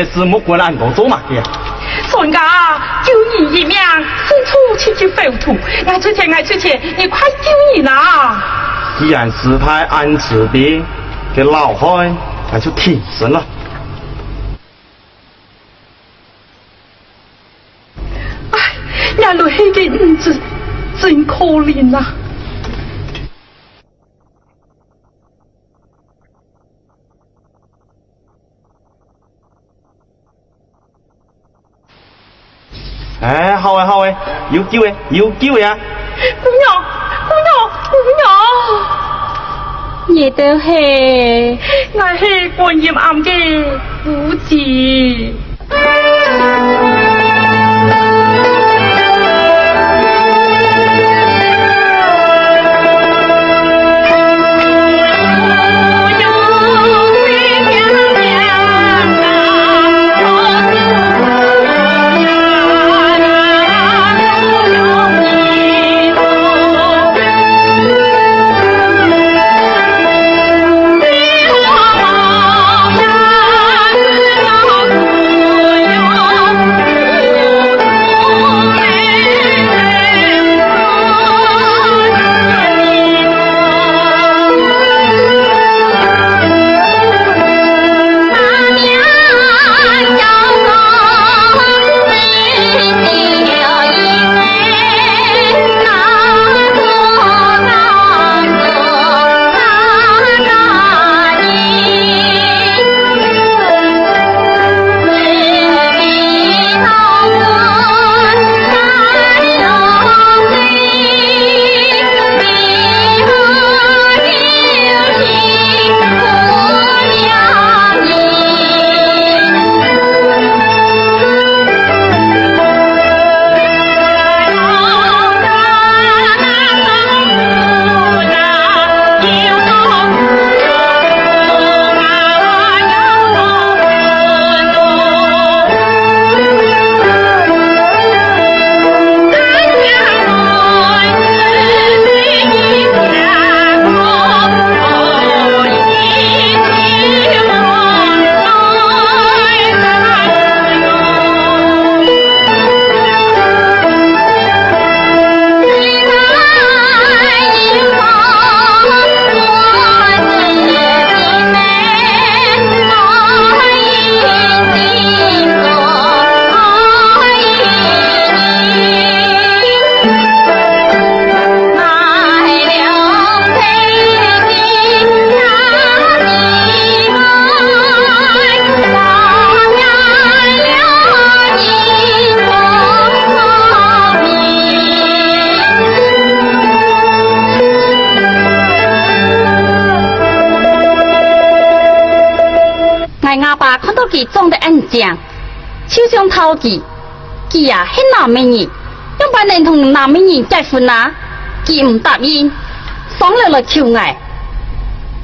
这事莫管俺多做嘛的。孙家救你一命，此处去去浮屠，爱出钱，你快救你啦！既然事态按此的，给老汉那就挺身了。哎，伢落黑的日子真可怜呐！哎，好诶，有机会啊！姑娘，你都是我是观音庵的夫子。佢装得安正，手上偷佢，佢呀很男美人，要不能同男美人结婚啊？佢唔答應，爽了來求我。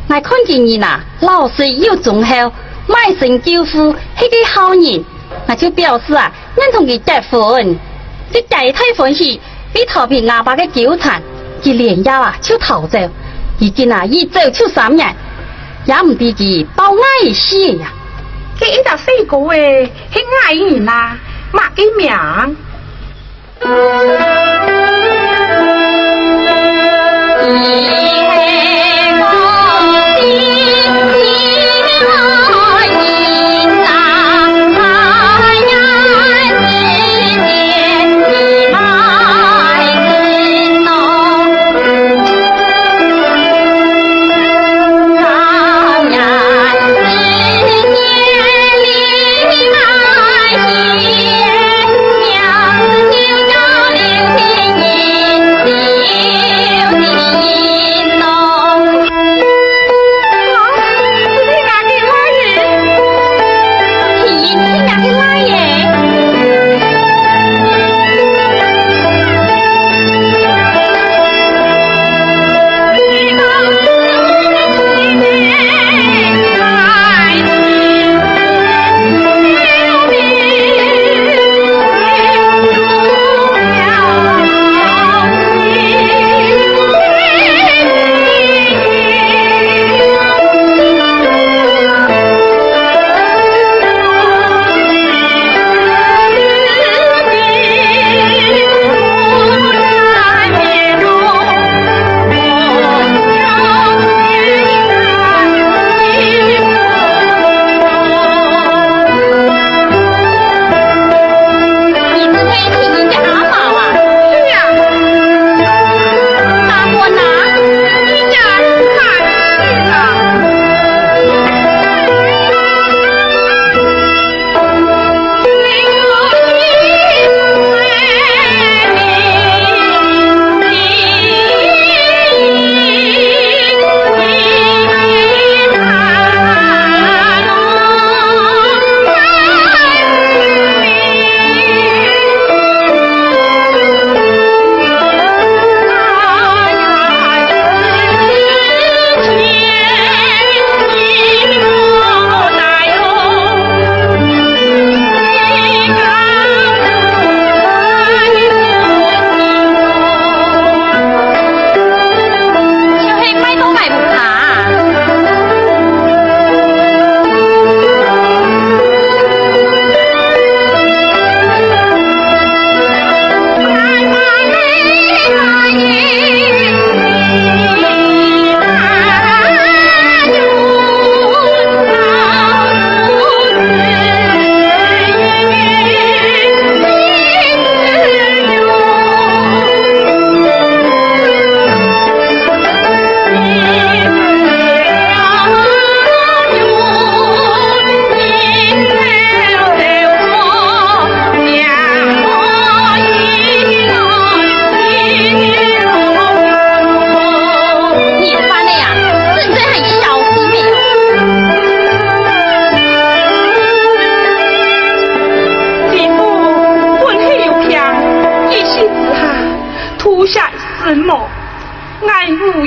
我看見你呐，老實又忠厚，賣身救父，係個好人，我就表示啊，認同佢結婚。你解太歡喜，比逃避阿爸嘅糾纏，佢連夜啊就逃走，已經啊一走就3年，也唔知佢包愛死呀。佢一搭細個誒，係愛人啊，乜嘅名？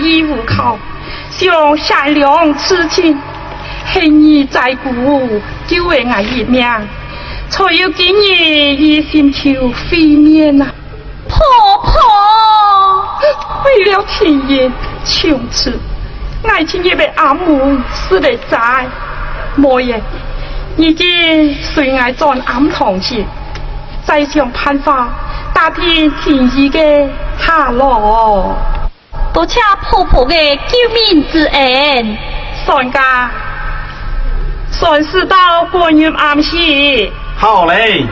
义无靠，想善良痴情，恨义在骨，救为我一命，才有今日以心求毁灭呐！婆婆，为了天爷穷此，爱情也被阿母死得在，莫言，已经随爱转暗堂去，再想办法打听天意的下落。多谢婆婆的救命之恩。算家，算是到观音暗时。好嘞。